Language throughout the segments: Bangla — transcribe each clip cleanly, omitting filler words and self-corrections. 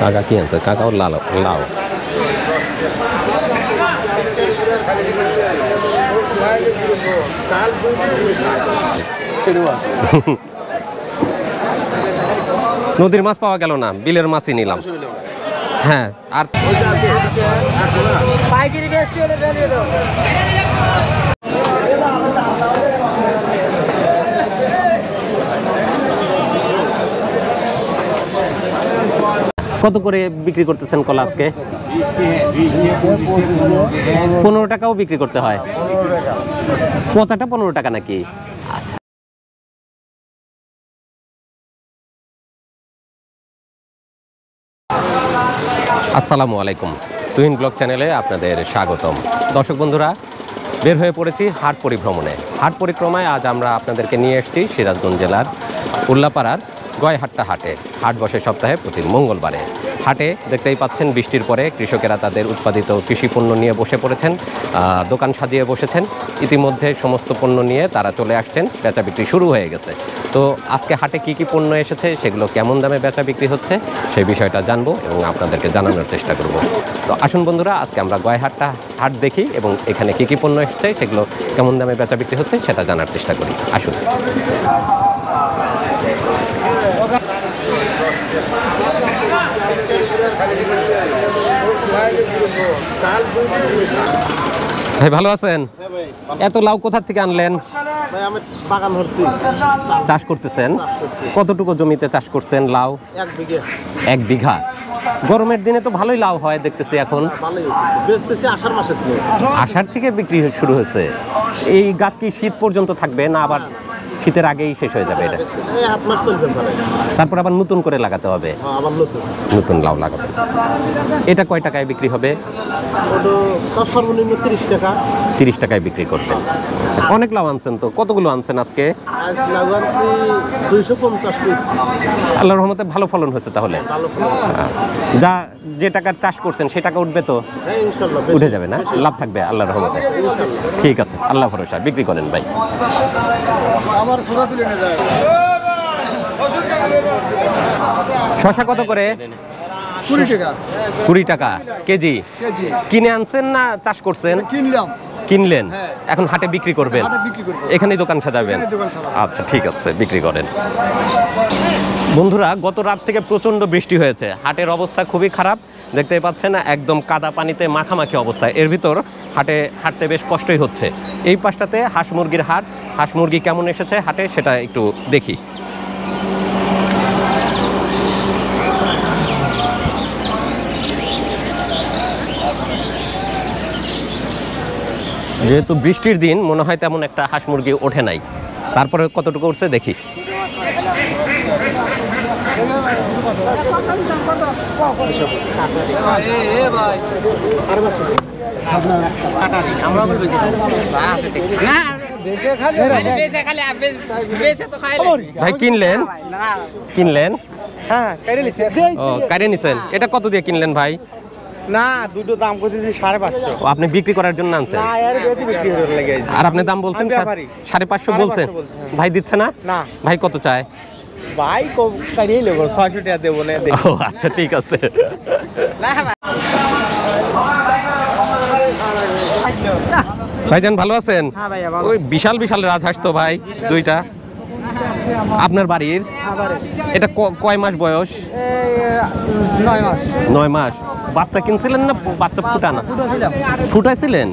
কাকা কি আনছে? কাকাও লাল লাউ। নদীর মাছ পাওয়া গেল না, বিলের মাছই নিলাম। হ্যাঁ, আর কত করে বিক্রি করতেছেন কলা আজকে? 15 টাকাও বিক্রি করতে হয়? পচাটা 15 টাকা নাকি? আচ্ছা। আসসালামু আলাইকুম, তুহিন ব্লগ চ্যানেলে আপনাদের স্বাগতম। দর্শক বন্ধুরা, বের হয়ে পড়েছি হাট পরিভ্রমণে। হাট পরিক্রমায় আজ আমরা আপনাদেরকে নিয়ে এসেছি সিরাজগঞ্জ জেলার উল্লাপাড়ার গয়হাট্টা হাটে। হাট বসে সপ্তাহে প্রতি মঙ্গলবারে। হাটে দেখতেই পাচ্ছেন বৃষ্টির পরে কৃষকেরা তাদের উৎপাদিত কৃষি পণ্য নিয়ে বসে পড়েছেন, দোকান সাজিয়ে বসেছেন। ইতিমধ্যে সমস্ত পণ্য নিয়ে তারা চলে আসছেন, বেচা বিক্রি শুরু হয়ে গেছে। তো আজকে হাটে কি কি পণ্য এসেছে, সেগুলো কেমন দামে বেচা বিক্রি হচ্ছে, সেই বিষয়টা জানবো এবং আপনাদেরকে জানানোর চেষ্টা করব। তো আসুন বন্ধুরা, আজকে আমরা গয়হাট্টা হাট দেখি এবং এখানে কি কি পণ্য এসেছে, সেগুলো কেমন দামে বেচা বিক্রি হচ্ছে সেটা জানার চেষ্টা করি। আসুন। ভাই ভালো আছেন? এত লাউ কোথা থেকে আনলেন? ভাই আমি বাগান ধরছি। চাষ করতেছেন? কতটুকু জমিতে চাষ করছেন লাউ? 1 বিঘা। 1 বিঘা। গরমের দিনে তো ভালোই লাউ হয় দেখতেছি এখন। ভালোই হচ্ছে, বেচতেছি আষাঢ় মাসের দিনে। আষাঢ় থেকে বিক্রি শুরু হয়েছে। এই গাছ কি শীত পর্যন্ত থাকবে না আবার শীতের আগেই শেষ হয়ে যাবে? এটা এই 7 মাস চলবে ভালো। তারপর আবার নতুন করে লাগাতে হবে? হ্যাঁ, আবার নতুন লাউ লাগাতে। এটা কয় টাকায় বিক্রি হবে? ওটা সর্বনিম্ন 30 টাকা। 30 টাকায় বিক্রি করবেন। অনেক লাউ আনছেন তো, কতগুলো আনছেন আজকে? আজ লাউ আনছি 250 পিস। আল্লাহর রহমতে ভালো ফলন হয়েছে তাহলে? ভালো ফলন। যা যে টাকার চাষ করছেন সে টাকা উঠবে তো? হ্যাঁ ইনশাআল্লাহ উঠে যাবে না? লাভ থাকবে আল্লাহর রহমতে। ঠিক আছে, আল্লাহ ভরসা। বিক্রি করেন ভাই। আমার সোজা তুলে নিয়ে যায়। শশা কত করে? 20 টাকা। 20 টাকা কেজি। কিনে আনছেন না চাষ করছেন? কিনলেন, এখন হাটে বিক্রি করবেন? এখানেই দোকান সাজাবেন? আচ্ছা ঠিক আছে, বিক্রি করেন। বন্ধুরা, গত রাত থেকে প্রচন্ড বৃষ্টি হয়েছে, হাটের অবস্থা খুবই খারাপ। দেখতেই পাচ্ছেন একদম কাদা পানিতে মাখামাখি অবস্থা। এর ভিতর হাটে হাঁটতে বেশ কষ্টই হচ্ছে। এই পাশটাতে হাঁস মুরগির হাট। হাঁস মুরগি কেমন এসেছে হাটে সেটা একটু দেখি। যেহেতু বৃষ্টির দিন, মনে হয় তেমন একটা হাঁস মুরগি ওঠে নাই। তারপরে কতটুকু উঠছে দেখি। ভাই কিনলেন? ও, কাইরে নিছেন। এটা কত দিয়ে কিনলেন ভাই? না, দুটো দাম করতেছি 550। আপনি বিক্রি করার জন্য আনছেন? না, এর বেশি বিক্রি হয়ে লাগে। আর আপনি দাম বলছেন 550 বলছেন? ভাই দিচ্ছে না? না। ভাই কত চায়? ভাই কম কাইরেই লব, 600 টাকা দেব না। ও আচ্ছা ঠিক আছে। ভাইজান ভালো আছেন? হ্যাঁ ভাইয়া ভালো। ওই বিশাল বিশাল রাজহাঁস তো ভাই, দুইটা। আপনার বাড়ির? এটা কয় মাস বয়স? 9 মাস। 9 মাস। বাচ্চা কিনছিলেন না বাচ্চা ফুটানা? ফুটাইছিলেন?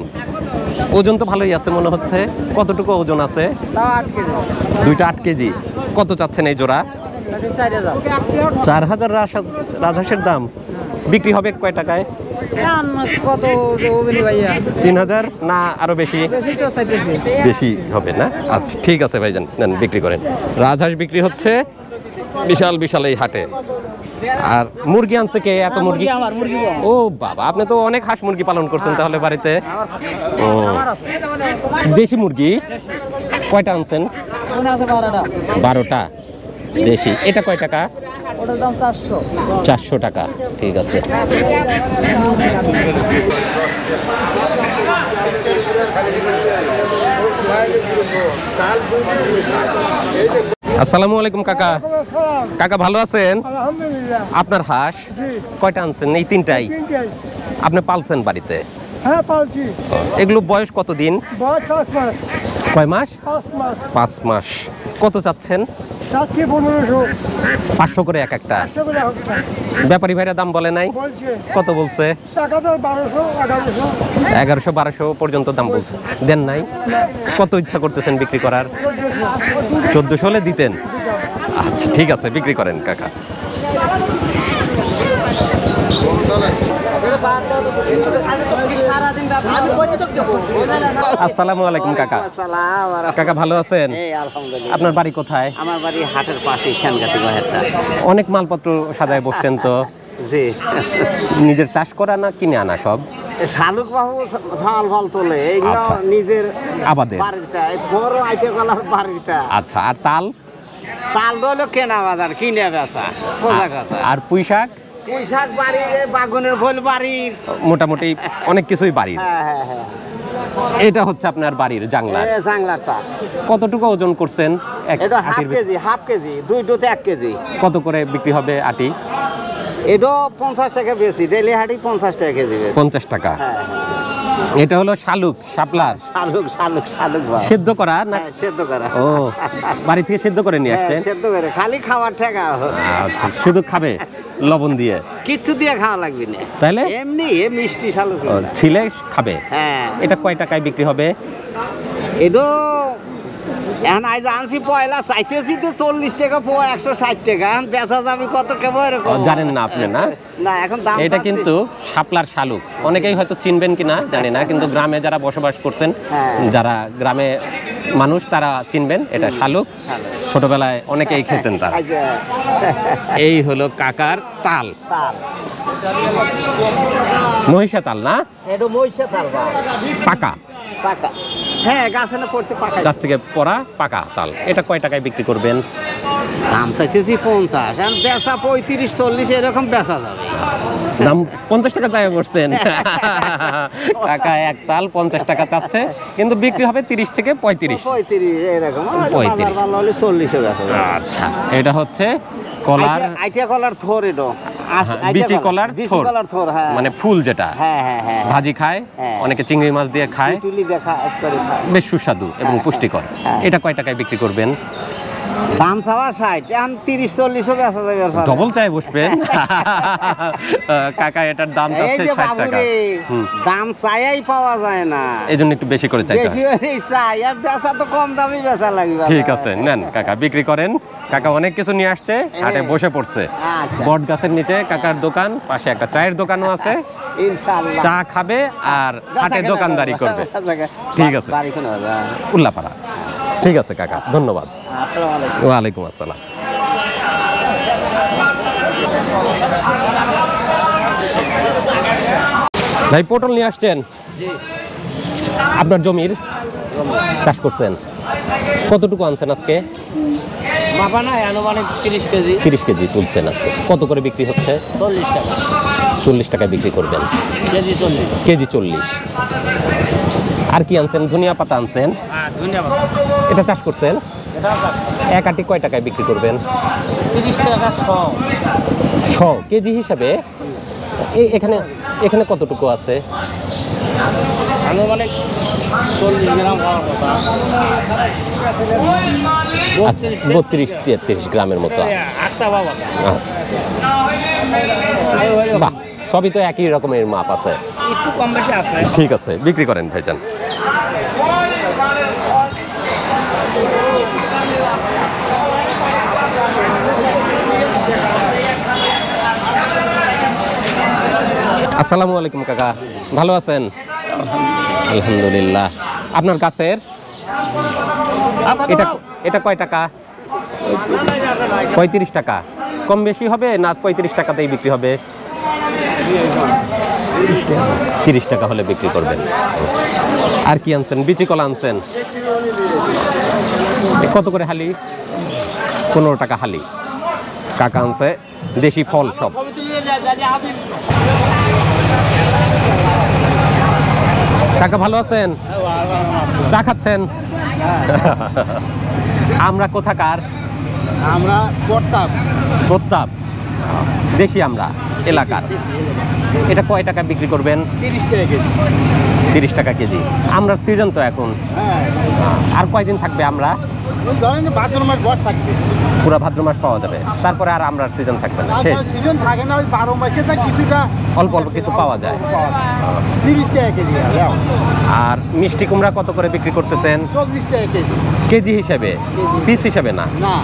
ওজন তো ভালোই আছে মনে হচ্ছে। কতটুকু ওজন আছে? 8 কেজি। দুইটা 8 কেজি। কত চাচ্ছেন এই জোড়া? 4000 রাজহাঁসের দাম। বিক্রি হবে কয় টাকায়? কত ভাইয়া? 3000 না আরো বেশি? বেশি হবে না? আচ্ছা ঠিক আছে ভাইজান, নেন বিক্রি করেন। রাজহাঁস বিক্রি হচ্ছে বিশাল বিশাল এই হাটে। আর মুরগি আনছে কে? এত মুরগি? ও বাবা, আপনি তো অনেক হাঁস মুরগি পালন করছেন তাহলে বাড়িতে। ও, দেশি মুরগি কয়টা আনছেন? 12টা দেশি। এটা কয় টাকা? ওটার দাম 400। 400 টাকা। ঠিক আছে। আসসালামু আলাইকুম কাকা। কাকা ভালো আছেন? আলহামদুলিল্লাহ। আপনার হাঁস জি, কয়টা আনছেন? এই তিনটাই তিনটাই। আপনি পালছেন বাড়িতে? হ্যাঁ, পালছি। এগুলো বয়স কতদিন? বয়স 5 মাস। কয় মাস? 5 মাস। 5 মাস। কত চাচ্ছেন? চাচ্ছি 1500। 500 করে এক একটা। 500 করে হচ্ছে। ব্যাপারী ভাইরা দাম বলে নাই? বলছে কত বলছে? টাকা তো 1200, 1100। 1100-1200 পর্যন্ত দাম বলছে। দেন নাই? কত ইচ্ছা করতেছেন বিক্রি করার? 1400 হলে দিতেন। আচ্ছা ঠিক আছে, বিক্রি করেন কাকা। আসসালামু আলাইকুম কাকা। কাকা ভালো আছেন? আলহামদুলিল্লাহ। আপনার বাড়ি কোথায়? আমার বাড়ি হাটের পাশে শ্যানগাতি বাহেরটা। অনেক মালপত্র সাজায় বসছেন তো। জি, নিজের চাষ করা না কিনে আনা সব? শালুক বাবু ছাল ফাল তোলে এইগুলো আচ্ছা। নিজের আবাদের। বাড়িতে বড় আইটে কলার বাড়িতে। আচ্ছা, আর তাল? তাল দইলো কেনা বাজার কিনে বেচা সোজা কথা। আর পুঁই শাক? পুঁই শাক বাড়ির, এই বাগুনের ফুল বাড়ির। মোটামুটি অনেক কিছুই বাড়ির। হ্যাঁ হ্যাঁ হ্যাঁ, এটা হচ্ছে আপনার বাড়ির জাংলা। এই জাংলার তাল। কতটুকু ওজন করছেন? এটা হাফ আটির কেজি, হাফ কেজি, 2 1 কেজি। কত করে বিক্রি হবে আটি? এটা 50 টাকা বেশি, ডেলি হাটি 50 টাকা কেজি বেশি। 50 টাকা। হ্যাঁ, এটা হলো শালুক, শাপলার। শালুক শালুক শালুক ভাই। সেদ্ধ করা না? হ্যাঁ, সেদ্ধ করা। ও, বাড়ি থেকে সেদ্ধ করে নিয়ে হ্যাঁ, আসছেন? সেদ্ধ করে খালি খাওয়ার ঠেকা। আচ্ছা, শুধু খাবে লবণ দিয়ে? কিচ্ছু দিয়ে খাওয়া লাগবে না, তাহলে এমনি মিষ্টি শালুক। ও, ছিলে খাবে। হ্যাঁ, এটা কয় টাকায় বিক্রি হবে? এটা এখন আজ আনছি পয়লা, চাইতেছি তো 40 টাকা পোয়া, 160 টাকা। এখন বেচা যাবে কত কেবল এরকম। জানেন না আপনি না? না, এখন দাম এটা চাচ্ছি। কিন্তু শাপলার শালুক। অনেকেই হয়তো চিনবেন কিনা জানি না, কিন্তু গ্রামে যারা বসবাস করছেন, হ্যাঁ। যারা গ্রামে মানুষ তারা চিনবেন এটা শালুক। শালুক। ছোটবেলায় অনেকেই খেতেন তারা। এই যে, এই হলো কাকার তাল, তাল। মহিষা তাল না? এটা মহিষা তাল ভাই। পাকা, পাকা। হ্যাঁ, গাছে না পড়ছে পাকা। গাছ থেকে পড়া পাকা তাল। এটা কয় টাকায় বিক্রি করবেন? দাম চাইতেছি 50, এখন বেচা 35 40 এরকম বেচা যাবে। দাম 50 টাকা চাই করছেন। কাকা এক তাল 50 টাকা চাচ্ছে, কিন্তু বিক্রি হবে 30 থেকে 35। 35 এরকম। 35 বাজার ভালো হলে 40 বেচা যাবে। আচ্ছা, এটা হচ্ছে কলার, আইটিয়া কলার থোর। এটা বিচি কলার থোর, থোর। হ্যাঁ, মানে ফুল যেটা হ্যাঁ হ্যাঁ হ্যাঁ। ভাজি খায়, হ্যাঁ। অনেকে চিংড়ি মাছ দিয়ে খায়, টুলি দেখা করে খায়। বেশ সুস্বাদু এবং হ্যাঁ, পুষ্টিকর। হ্যাঁ। এটা কয় টাকায় বিক্রি করবেন? দাম চাওয়া 60, এখন 30 40 বেচা যাবে। এর ফলে। ডবল চাই বসবেন। কাকা এটার দাম এই যাচ্ছে যে 60 টাকা। বাবুরে, হুম। দাম চাইয়াই পাওয়া যায় না। এই জন্য একটু বেশি করে চাইতে বেশি হয়। হলেই চাই, আর বেচা তো কম দামই বেচা লাগবে। ঠিক আছে, নেন কাকা বিক্রি করেন। কাকা অনেক কিছু নিয়ে আসছে, হাটে বসে পড়ছে। আচ্ছা। বট গাছের নিচে কাকার দোকান, পাশে একটা চায়ের দোকানও আছে। ইনশাআল্লাহ। চা খাবে আর হাটে বেচা দোকানদারি কেনা করবে। বেচা কেনা। ঠিক আছে। বাড়ি কোন বাজার? উল্লাপাড়া। ঠিক আছে কাকা, ধন্যবাদ। আসসালামু আলাইকুম। ওয়ালাইকুম আসসালাম। ভাই পটল নিয়ে আসছেন? জি, আপনার জমির চাষ করছেন? কতটুকু আনছেন আজকে? মাপা নাই, আনুমানিক 30 কেজি। 30 কেজি তুলছেন আজকে। কত করে বিক্রি হচ্ছে? 40 টাকা 40 টাকায় বিক্রি করবেন। কেজি। 40। কেজি 40। আর কি আনছেন? ধনিয়া পাতা আনছেন? হ্যাঁ, ধন্যবাদ। এটা চাষ করছেন? এটা এক আটি কয় টাকায় বিক্রি করবেন? 30 টাকা 100 কেজি হিসাবে। এখানে এখানে কতটুকু আছে? আনুমানিক 40 গ্রাম হওয়ার কথা। 32-33 গ্রামের মতো আছে। আচ্ছা বাবা, আচ্ছা, বাহ, সবই তো একই রকমের মাপ আছে। একটু কম বেশি আছে। ঠিক আছে, বিক্রি করেন ভাইজান। আসসালামু আলাইকুম কাকা, ভালো আছেন? আলহামদুলিল্লাহ। আপনার কাছের এটা এটা কয় টাকা? 35 টাকা। কম বেশি হবে না 35 টাকাতেই বিক্রি হবে? 30 টাকা হলে বিক্রি করবেন। আর কি আনছেন? বিচি কলা আনছেন? কত করে হালি? 15 টাকা হালি। কাকা আনছে দেশি ফল সব। কাকা ভালো আছেন? চা খাচ্ছেন? আমরা কোথাকার? আমরা করতাম প্রতাপ দেশি আমরা এলাকার। এটা কয় টাকা বিক্রি করবেন? 30 টাকা কেজি। 30 টাকা কেজি। আমরা সিজন তো এখন, হ্যাঁ, আর কয়দিন থাকবে আমরা? ধরেন ভাদ্র মাস ঘর থাকবে, পুরো ভাদ্র মাস পাওয়া যাবে, তারপরে আর আমরা সিজন থাকবে না, শেষ। সিজন থাকে না, ওই 12 মাসে তা কিছুটা অল্প অল্প কিছু পাওয়া যায়। 30 টাকা কেজি। আর মিষ্টি কুমড়া কত করে বিক্রি করতেছেন? 40 টাকা কেজি। কেজি হিসেবে, পিস হিসেবে না? না,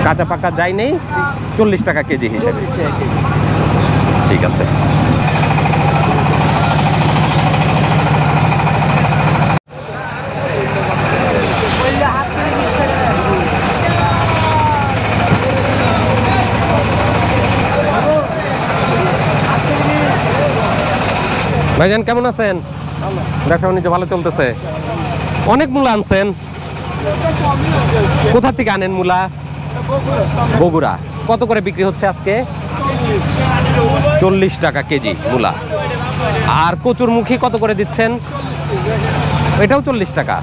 কাঁচা পাকা যাই নেই, 40 টাকা কেজি হিসেবে। 40 টাকা কেজি। ঠিক আছে। ভাইজান কেমন আছেন? ব্যবসা বাণিজ্য ভালো চলতেছে? অনেক মূলা আনছেন, কোথা থেকে আনেন মূলা? বগুড়া। কত করে বিক্রি হচ্ছে আজকে? 40 টাকা কেজি মূলা। আর কচুরমুখী কত করে দিচ্ছেন? এটাও 40 টাকা।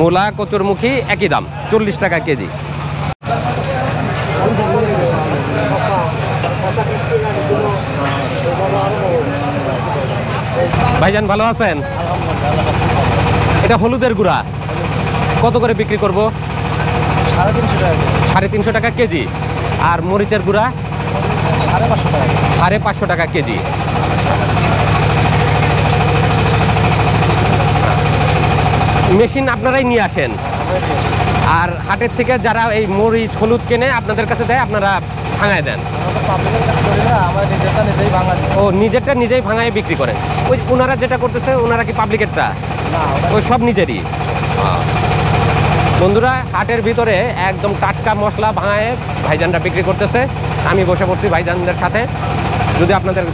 মূলা কচুরমুখী একই দাম, 40 টাকা কেজি। ভাইজান ভালো আছেন? এটা হলুদের গুঁড়া কত করে বিক্রি করব? 350 টাকা কেজি। আর মরিচের গুঁড়া 550 টাকা কেজি। মেশিন আপনারাই নিয়ে আসেন, আর হাটের থেকে যারা এই মরিচ হলুদ কেনে আপনাদের কাছে দেয়, আপনারা ভাঙায় দেন? ও, নিজেরটা নিজেই ভাঙায় বিক্রি করেন। ওই ওনারা যেটা করতেছে, ওনারা কি পাবলিকেরটা? ওই সব নিজেরই। বন্ধুরা, হাটের ভিতরে একদম টাটকা মশলা ভাঙায় ভাইজানরা বিক্রি করতেছে। আমি বসে পড়ছি ভাইজানদের সাথে। যদি আপনাদের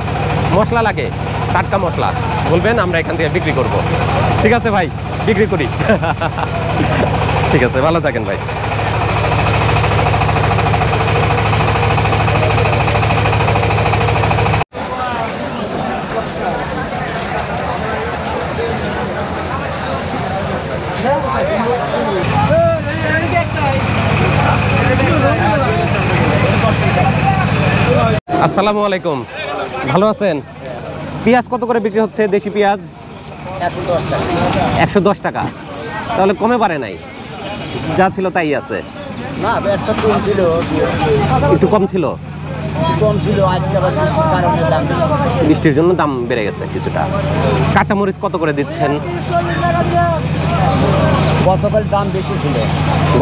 মশলা লাগে, টাটকা মশলা বলবেন, আমরা এখান থেকে বিক্রি করব। ঠিক আছে ভাই, বিক্রি করি। ঠিক আছে, ভালো থাকেন ভাই। আসসালামু আলাইকুম, ভালো আছেন? পেঁয়াজ কত করে বিক্রি হচ্ছে? দেশি পেঁয়াজ 110 টাকা। তাহলে কমে পারে নাই, যা ছিল তাই আছে? না, ব্যবসা কম ছিল, একটু কম ছিল। আজকে আবার বৃষ্টির কারণে দাম বেশি। বৃষ্টির জন্য দাম বেড়ে গেছে কিছুটা। কাঁচামরিচ কত করে দিচ্ছেন? গতকাল দাম বেশি ছিল,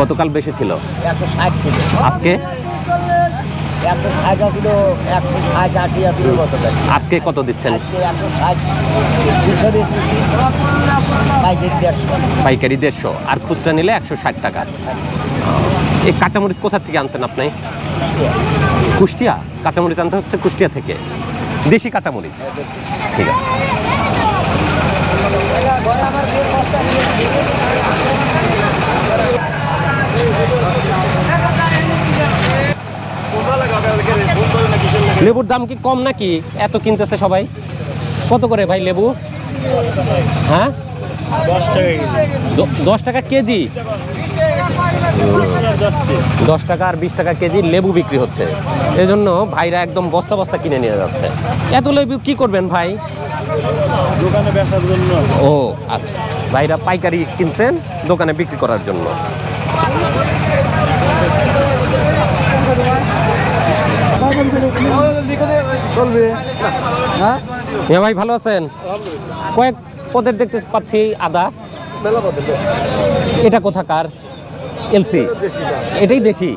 গতকাল বেশি ছিল, 160 ছিল। আজকে 160 ছিল, 160 80 ছিল গতকাল। আজকে কত দিচ্ছেন? আজকে 160, 200 বেশি, পাইকারি 150। পাইকারি 150, আর খুচরা নিলে 160 টাকা। এই কাঁচামরিচ কোথা থেকে আনছেন আপনি? কুষ্টিয়া। কাঁচামরিচ আনতে হচ্ছে কুষ্টিয়া থেকে, দেশি কাঁচামরিচ। ঠিক আছে। লেবুর দাম কি কম নাকি? এত কিনতেছে সবাই। কত করে ভাই লেবু? হ্যাঁ, 10 টাকা কেজি। 10 টাকা আর 20 টাকা কেজি লেবু বিক্রি হচ্ছে। এই জন্য ভাইরা একদম বস্তা বস্তা কিনে নিয়ে যাচ্ছে। এত লেবু কি করবেন ভাই? দোকানে বেচার জন্য। ও আচ্ছা, ভাইরা পাইকারি কিনছেন দোকানে বিক্রি করার জন্য। চলবে। হ্যাঁ, ভাই ভালো আছেন? কয়েক পদের দেখতে পাচ্ছি আদা। মেলা পথে এটা কোথাকার? এলসি। এটাই দেশি?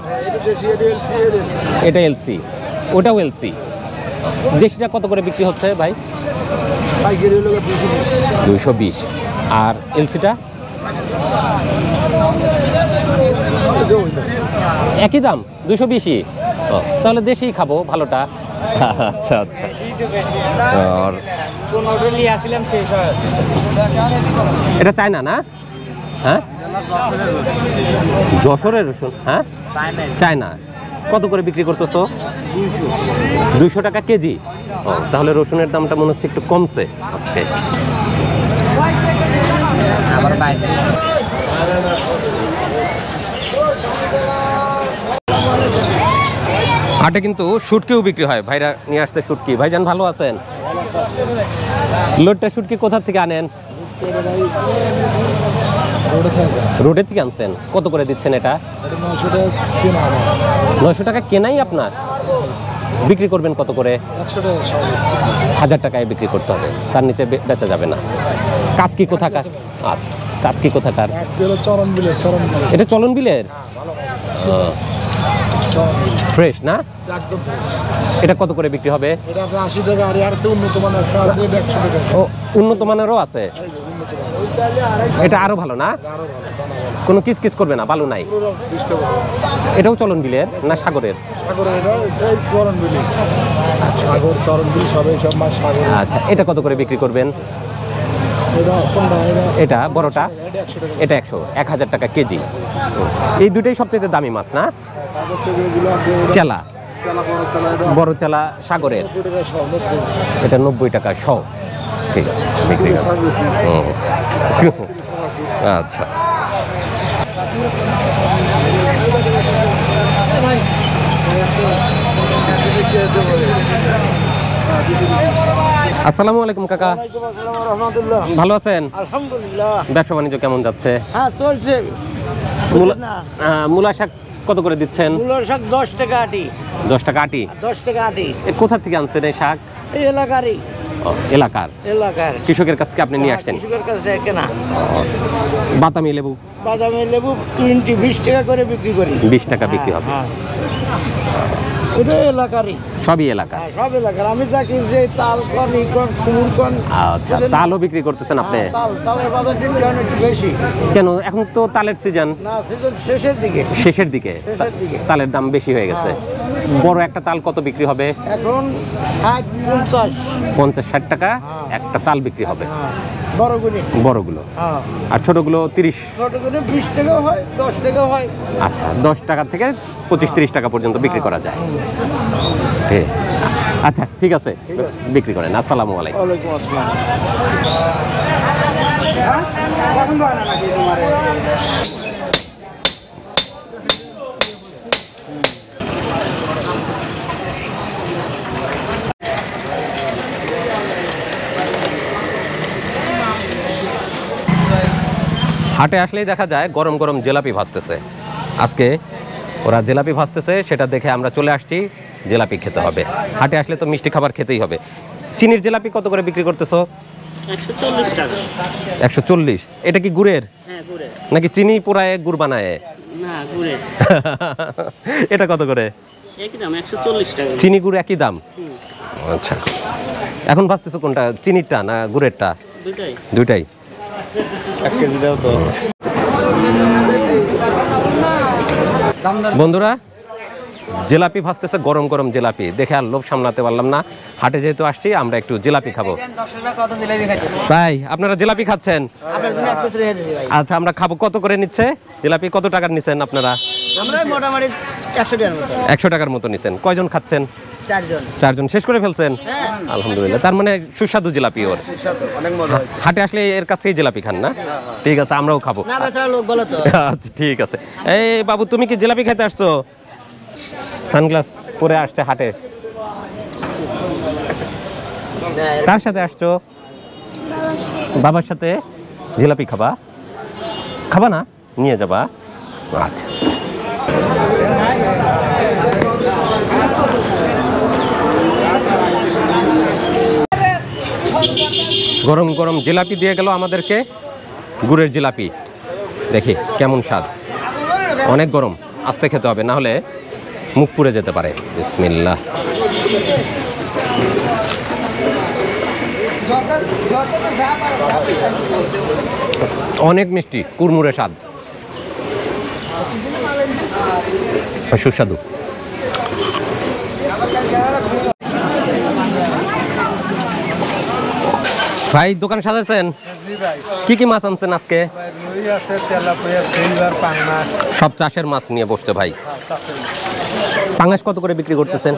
এটা এলসি, ওটাও এলসি। দেশিটা কত করে বিক্রি হচ্ছে ভাই? পাইকারি হলো 220। 220। আর এলসিটা? একই দাম, 220ই। তাহলে দেশিই খাবো ভালোটা। আচ্ছা আচ্ছা। আর এটা চায়না না? হ্যাঁ, যশোরের রসুন। হ্যাঁ, চায়না। কত করে বিক্রি করতেছো? 200 টাকা কেজি। তাহলে রসুনের দামটা মনে হচ্ছে একটু কমছে আজকে। হাটে কিন্তু শুটকিও বিক্রি হয়, ভাইরা নিয়ে আসছে শুটকি। ভাইজান ভালো আছেন? লোডটা শুটকি কোথা থেকে আনেন? রোডে থেকে আনছেন। কত করে দিচ্ছেন এটা? 900 টাকা কেনাই আপনার? বিক্রি করবেন কত করে? 1000 টাকায় বিক্রি করতে হবে, তার নিচে বেচা যাবে না। কাজ কি কোথাকার? আচ্ছা, কাজ কি কোথাকার? এটা চলন বিলের? ফ্রেশ না? এটা কত করে বিক্রি হবে? ও, উন্নত মানেরও আছে। এটা আরো ভালো না? কোনো কিস করবে না, ভালো নাই? এটাও চলন বিলের না সাগরের? আচ্ছা, এটা কত করে বিক্রি করবেন? এটা বড়টা? এটা 1000 টাকা কেজি। এই দুটোই সবচেয়ে দামি মাছ না? চেলা, বড় চেলা সাগরের, এটা 90 টাকা শ। ঠিক আছে, বিক্রি আচ্ছা। আসসালামু আলাইকুম কাকা, ভালো আছেন? আলহামদুলিল্লাহ। ব্যবসা বাণিজ্য কেমন যাচ্ছে? হ্যাঁ, চলছে। মূলা শাক কত করে দিচ্ছেন? মূলার শাক 10 টাকা আটি। 10 টাকা আটি? 10 টাকা আটি। কোথা থেকে আনছেন এই শাক? এই এলাকারই। এলাকার কৃষকের কাছ থেকে আপনি নিয়ে আসছেন? কৃষকের কাছ থেকে কেনা। বাতামি লেবু? বাদামি লেবু 20 টাকা করে বিক্রি করি। 20 টাকা বিক্রি হবে? এটা এলাকারই, সবই এলাকা? সব এলাকার। আমি যা কিনছি তাল কন, ইকন, কুমুর কন। আচ্ছা, তালও বিক্রি করতেছেন আপনি? তালের বাজার কিন্তু অনেক বেশি। কেন, এখন তো তালের সিজন? না, সিজন শেষের দিকে। শেষের দিকে তালের দাম বেশি হয়ে গেছে। বড় একটা তাল কত বিক্রি হবে এখন? 50-60 টাকা একটা তাল বিক্রি হবে। বড়গুলো? আর ছোটগুলো 30? ছোটগুলো 20 টাকাও হয়, 10 টাকাও হয়। আচ্ছা, 10 টাকা থেকে 25-30 টাকা পর্যন্ত বিক্রি করা যায়। আচ্ছা, ঠিক আছে, বিক্রি করেন। আসসালামু আলাইকুম। ওয়ালাইকুম আসসালাম। হাটে আসলেই দেখা যায় গরম গরম জিলাপি ভাজতেছে। আজকে ওরা জিলাপি ভাজতেছে, সেটা দেখে আমরা চলে আসছি। জিলাপি খেতে হবে, হাটে আসলে তো মিষ্টি খাবার খেতেই হবে। চিনির জিলাপি কত করে বিক্রি করতেছো? 140 টাকা। 140? এটা কি গুড়ের? হ্যাঁ, গুড়ের। নাকি চিনি পোড়ায় গুড় বানায়? না, গুড়ের। এটা কত করে? একই দাম, 140 টাকা। চিনি গুড় একই দাম? আচ্ছা, এখন ভাজতেছো কোনটা, চিনিরটা না গুড়েরটা? দুইটাই। 1 কেজি দাও তো। বন্ধুরা, জিলাপি ভাজতেছে, গরম গরম জিলাপি দেখে আর লোভ সামলাতে পারলাম না। হাটে যেহেতু আসছি, আমরা একটু জিলাপি খাবো। তাই আপনারা জিলাপি খাচ্ছেন? আচ্ছা, আমরা খাবো। কত করে নিচ্ছে জিলাপি? কত টাকার নিচ্ছেন আপনারা? আমরা মোটামুটি 100 টাকার মতো নিচ্ছেন। কয়জন খাচ্ছেন? 4 জন। শেষ করে ফেলছেন? আলহামদুলিল্লাহ। তার মানে সুস্বাদু জিলাপি ওর। হাটে আসলে এর কাছ থেকে জিলাপি খান না? ঠিক আছে, আমরাও খাবো। আচ্ছা, ঠিক আছে। এই বাবু, তুমি কি জিলাপি খেতে আসছো? সানগ্লাস পরে আসছে হাটে। কার সাথে আসছো? বাবার সাথে। জিলাপি খাবা? খাবা না? নিয়ে যাবা? আচ্ছা। গরম গরম জিলাপি দিয়ে গেল আমাদেরকে, গুড়ের জিলাপি। দেখি কেমন স্বাদ। অনেক গরম, আস্তে খেতে হবে, না হলে মুখ পুড়ে যেতে পারে। বিসমিল্লাহ। অনেক মিষ্টি, কুড়মুড়ে স্বাদ, সুস্বাদু। ভাই, দোকান সাজাচ্ছেন? কি কি মাছ আনছেন আজকে? সব চাষের মাছ নিয়ে বসতে ভাই। পাঙাশ কত করে বিক্রি করতেছেন?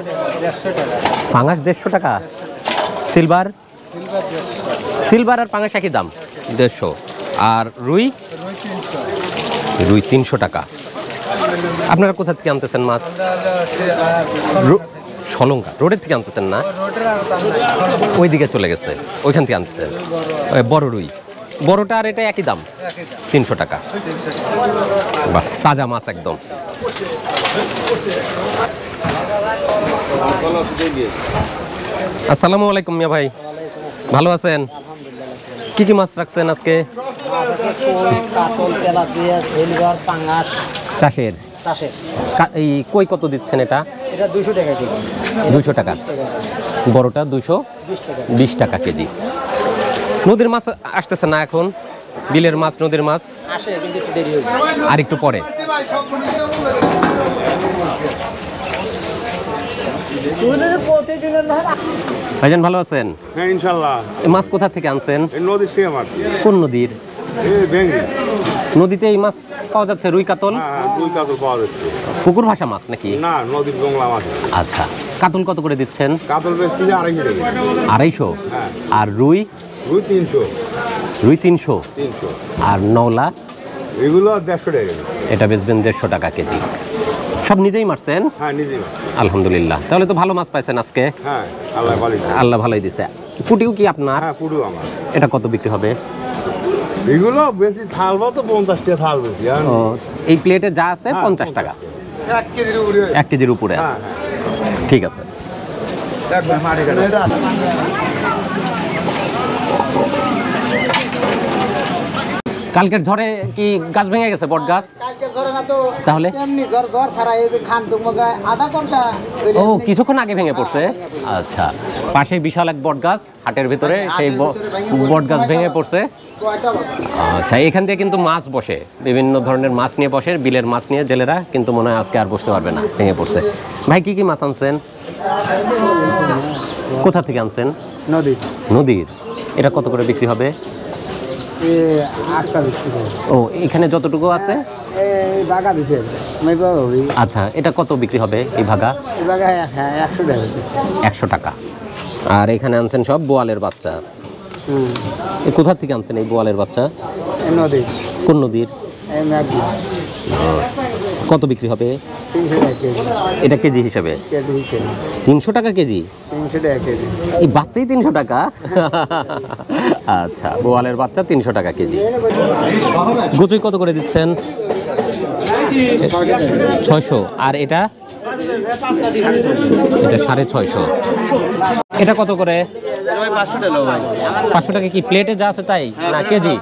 পাঙাশ 150 টাকা। সিলভার? সিলভার আর পাঙাশ একই দাম, 150। আর রুই? রুই 300 টাকা। আপনারা কোথা থেকে আনতেছেন মাছ? সলঙ্কা রোডের থেকে আনতেছেন না? ওই দিকে চলে গেছে, ওইখান থেকে আনতেছেন। ওই বড় রুই, বড়টা আর এটা একই দাম, 300 টাকা। বাহ, তাজা মাছ একদম। আসসালামু আলাইকুম মিয়া ভাই, ভালো আছেন? কি কি মাছ রাখছেন আজকে? কাতল, তেলাপিয়া, সিলভার, পাঙ্গাস। চাষের চাষের এই কই কত দিচ্ছেন এটা? এটা 200 টাকা কেজি। 200 টাকা। বড়টা 220 টাকা কেজি। নদীর মাছ আসতেছে না এখন? বিলের মাছ, নদীর মাছ আসে কিন্তু একটু দেরি হবে। আর একটু পরে। ভাইজান ভালো আছেন? হ্যাঁ ইনশাল্লাহ। এই মাছ কোথা থেকে আনছেন? এই নদীর থেকে মাছ। কোন নদীর? এই ভেঙ্গি। নদীতে এই মাছ পাওয়া যাচ্ছে, রুই কাতল? হ্যাঁ, দুই কাতল পাওয়া যাচ্ছে। পুকুর ভাষা মাছ নাকি? না, নদীর জংলা মাছ। আচ্ছা, কাতল কত করে দিচ্ছেন? কাতল বেশি 250 টাকা। 250? হ্যাঁ। আর রুই? রুই 300। রুই 300। 300। আর নওলা? এগুলো 150 টাকা। এটা বেচবেন 150 টাকা কেজি। সব নিজেই মারছেন? হ্যাঁ, নিজেই মাছ। আলহামদুলিল্লাহ, তাহলে তো ভালো মাছ পাইছেন আজকে। হ্যাঁ, আল্লাহ ভালো দিছে। আল্লাহ ভালোই দিছে। পুটিও কি আপনার? হ্যাঁ, পুরো আমার। এটা কত বিক্রি হবে? এগুলো বেশি থালবো তো 50 টাকা থাল বেশি। ও, এই প্লেটে যা আছে 50 টাকা, 1 কেজির উপরে। 1 কেজির উপরে আছে। হ্যাঁ, ঠিক আছে। কালকের ঝড়ে কি গাছ ভেঙে গেছে, বট গাছ? তাহলে ও কিছুক্ষণ আগে ভেঙে পড়ছে। আচ্ছা, পাশে বিশাল এক বট গাছ হাটের ভিতরে, সেই বট গাছ ভেঙে পড়ছে। আচ্ছা, এখান থেকে কিন্তু মাছ বসে, বিভিন্ন ধরনের মাছ নিয়ে বসে, বিলের মাছ নিয়ে জেলেরা, কিন্তু মনে হয় আজকে আর বসতে পারবে না, ভেঙে পড়ছে। ভাই কি কি মাছ আনছেন? কোথা থেকে আনছেন? নদীর। এটা কত করে বিক্রি হবে? ও, এখানে যতটুকু আছে। আচ্ছা, এটা কত বিক্রি হবে এই ভাগা? 100 টাকা। আর এখানে আনছেন সব বোয়ালের বাচ্চা। কোথা থেকে আনছেন এই বোয়ালের বাচ্চা? কোন নদীর? কত বিক্রি হবে এটা কেজি হিসাবে? 300 টাকা কেজি। এই বাচ্চাই 300 টাকা? আচ্ছা, বোয়ালের বাচ্চা 300 টাকা কেজি। গুচুই কত করে দিচ্ছেন? 600। আর এটা? এটা 650। এটা কত করে? 500 টাকা। কি প্লেটে যা আছে তাই না কেজি?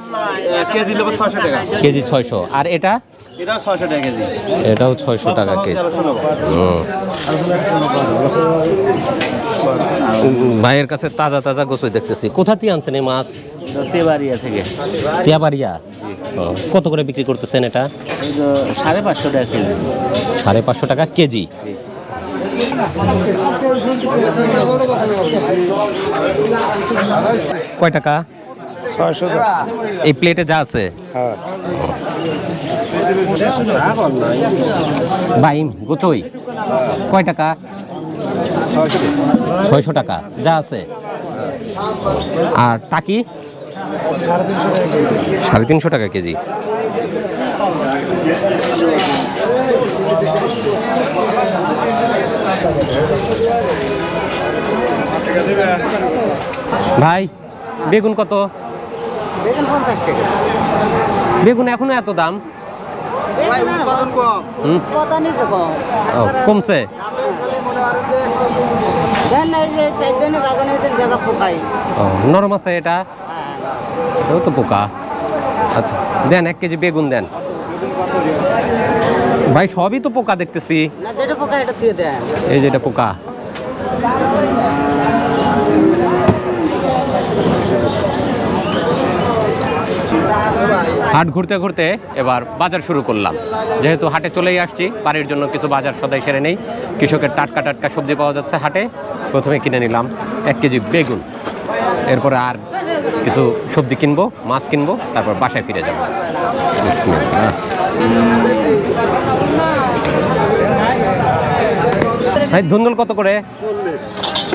কেজি নেবো 600 টাকা। কেজি 600। আর এটা? এটাও 600 টাকা কেজি। এটাও 600 টাকা কেজি। ভাইয়ের কাছে তাজা তাজা গোসই দেখতেছি। কোথা থেকে আনছেন এই মাছ? তেবাড়িয়া থেকে। তিয়াবাড়িয়া। কত করে বিক্রি করতেছেন এটা? 550 টাকা কেজি। 550 টাকা কেজি। কয় টাকা? 600 এই প্লেটে যা আছে? হ্যাঁ। বাইম গোচই কয় টাকা? 600 টাকা যা আছে। আর টাকি? 350 টাকা কেজি। ভাই বেগুন কত? বেগুন এখনো এত দাম? ও, কমছে? ও, নরম আছে এটা? এটাও তো পোকা। আচ্ছা দেন 1 কেজি বেগুন দেন। ভাই সবই তো পোকা দেখতেছি। এই যেটা পোকা। হাট ঘুরতে ঘুরতে এবার বাজার শুরু করলাম। যেহেতু হাটে চলেই আসছি, বাড়ির জন্য কিছু বাজার সদাই সেরে নেই। কৃষকের টাটকা টাটকা সবজি পাওয়া যাচ্ছে হাটে। প্রথমে কিনে নিলাম 1 কেজি বেগুন। এরপরে আর কিছু সবজি কিনবো, মাছ কিনবো, তারপর বাসায় ফিরে যাবো। ভাই ধুন্দুল কত করে?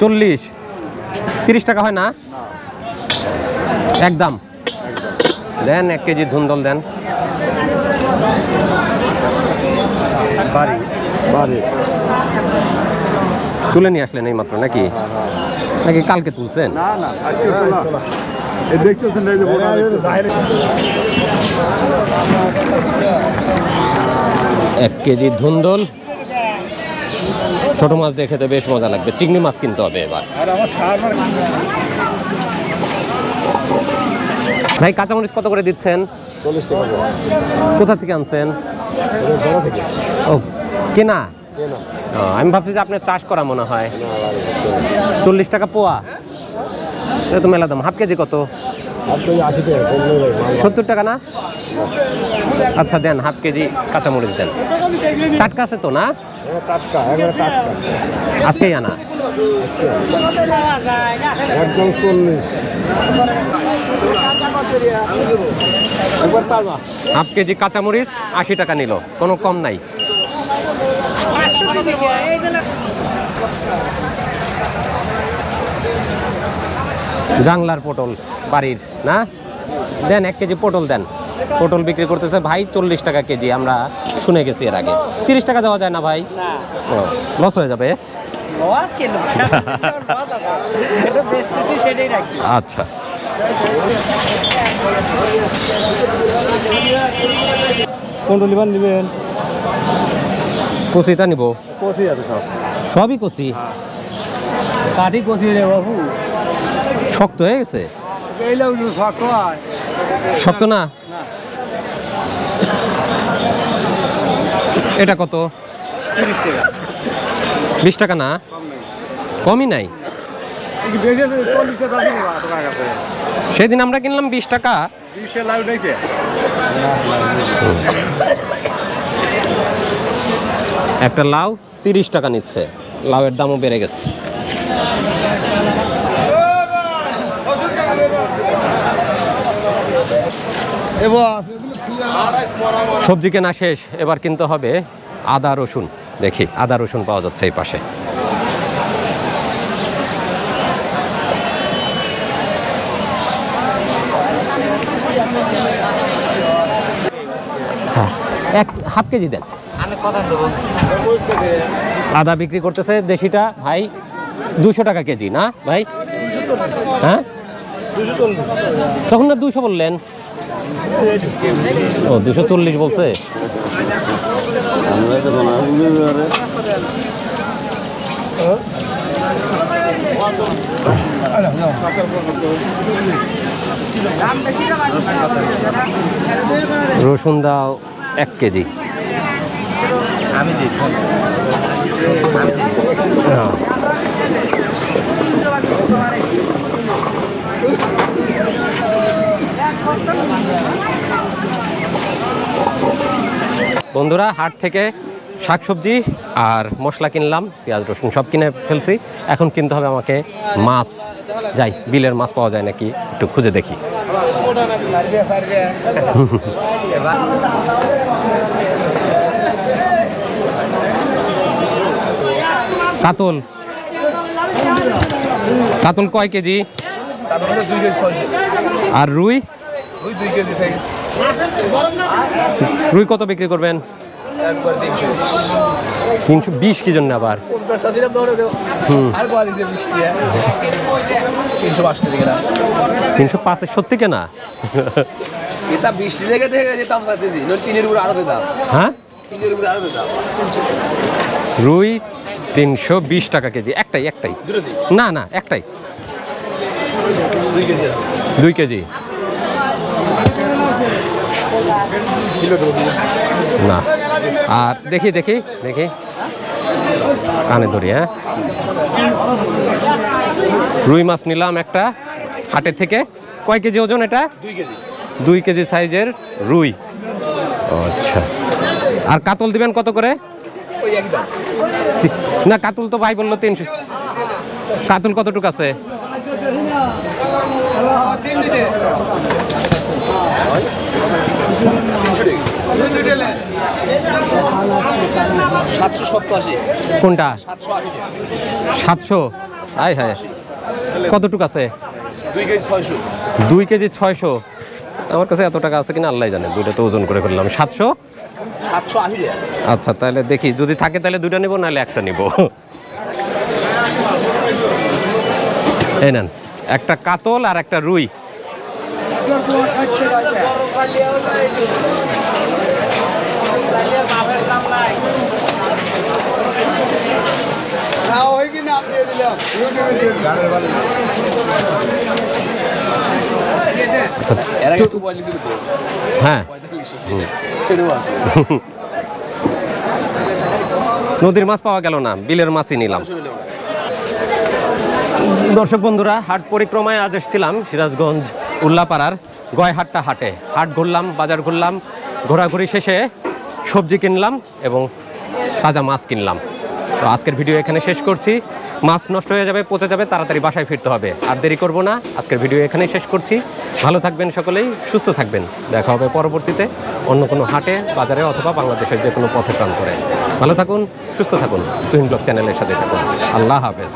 40। 30 টাকা হয় না? একদম দেন 1 কেজি ধুন্দল দেন। বাড়ি বাড়ি তুলে নিয়ে আসলেন এই মাত্র নাকি নাকি কালকে তুলছেন? না না আজকে তোলা এই দেখতেছেন এই যে বড় এক কেজি ধুন্দল, ছোট মাছ দেখে তো বেশ মজা লাগবে। চিংড়ি মাছ কিনতে হবে এবার। ভাই কাঁচামরিচ কত করে দিচ্ছেন? 40 টাকা কোথা থেকে আনছেন? বড় থেকে ও কেনা? কেনা ও, আমি ভাবছি যে আপনার চাষ করা মনে হয়। 40 টাকা পোয়া, এটা তো মেলা দাম। হাফ কেজি কত? আপনি 80 টাকা কমলে ভাই 70 টাকা না? আচ্ছা দেন, হাফ কেজি কাঁচামরিচ দেন। টাটকা আছে তো না? টাটকা একবারে টাটকা আজকেই আনা। একদম 40 একবার তাজা হাফ কেজি কাঁচামরিচ 80 টাকা নিল, কোনো কম নাই। জাংলার পটল বাড়ির না? দেন 1 কেজি পটল দেন। পটল বিক্রি করতেছে ভাই 40 টাকা কেজি, আমরা শুনে গেছি এর আগে। 30 টাকা দেওয়া যায় না ভাই? লস হয়ে যাবে। লস কেন এটা বেচতেছি সেটাই রাখছি। আচ্ছা কোনটা নিবেন নিবেন? কচিটা নিব। কষি আছে সব, সবই কচি, কাঠি কষি রে বাবু। শক্ত হয়ে গেছে। এইলাও শক্ত হয়, শক্ত না? এটা কত? 30 টাকা। 20 টাকা না? কমই নাই। এই বেজে 40 টাকা আছে টাকা করে। সেদিন আমরা কিনলাম 20 টাকা। 20 টাকা লাউ দেখে একটা লাউ 30 টাকা নিচ্ছে। লাউয়ের দামও বেড়ে গেছে। সবজি কেনা শেষ, এবার কিনতে হবে আদা রসুন। দেখি আদা রসুন পাওয়া যাচ্ছে এই পাশে। আচ্ছা, হাফ কেজি দেন। আদা বিক্রি করতেছে দেশিটা ভাই 200 টাকা কেজি না ভাই? হ্যাঁ তখন না 200 বললেন। ও 240 বলছে। রসুন দাও 1 কেজি। আমি দিচ্ছি। বন্ধুরা হাট থেকে শাকসবজি আর মশলা কিনলাম, পেঁয়াজ রসুন সব কিনে ফেলছি। এখন কিনতে হবে আমাকে মাছ। যাই, বিলের মাছ পাওয়া যায় নাকি একটু খুঁজে দেখি। কাতল, কাতল কয় কেজি? আর রুই? রুই কত বিক্রি করবেন? 320 কি জন্য আবার? 305 সত্যি কেনা? হ্যাঁ রুই 320 টাকা কেজি। একটাই একটাই না না একটাই 2 কেজি না। আর দেখি দেখি দেখি কানে ধরি। হ্যাঁ রুই মাছ নিলাম একটা হাটের থেকে। কয় কেজি ওজন এটা? 2 কেজি সাইজের রুই। আচ্ছা, আর কাতল দিবেন কত করে? না কাতল তো ভাই বললো 300। কাতল কতটুকু আছে? কোনটা? 700। আয় হায়, কতটুকু আছে? 2 কেজি 600 2 কেজি 600। আমার কাছে এত টাকা আছে কিনা আল্লাহ জানে। দুইটা তো ওজন করে ফেললাম। 700 780 টাকা। আচ্ছা তাহলে দেখি যদি থাকে তাহলে দুটো নেব নাহলে একটা নেব। এই নেন একটা কাতল আর একটা রুই। আচ্ছা, এর আগে 240 ছিল তো। হ্যাঁ 45 এটাও আছে। নদীর মাছ পাওয়া গেল না, বিলের মাছই নিলাম। দর্শক বন্ধুরা, হাট পরিক্রমায় আজ এসেছিলাম সিরাজগঞ্জ উল্লাপাড়ার গয়হাট্টা হাটে। হাট ঘুরলাম, বাজার ঘুরলাম, ঘোরাঘুরি শেষে সবজি কিনলাম এবং তাজা মাছ কিনলাম। তো আজকের ভিডিও এখানে শেষ করছি। মাছ নষ্ট হয়ে যাবে, পচে যাবে, তাড়াতাড়ি বাসায় ফিরতে হবে। আর দেরি করব না, আজকের ভিডিও এখানেই শেষ করছি। ভালো থাকবেন সকলেই, সুস্থ থাকবেন। দেখা হবে পরবর্তীতে অন্য কোনো হাটে, বাজারে অথবা বাংলাদেশের যে কোনো পথে প্রান্তরে। ভালো থাকুন, সুস্থ থাকুন, তুহিন ব্লগ চ্যানেলের সাথে থাকুন। আল্লাহ হাফেজ।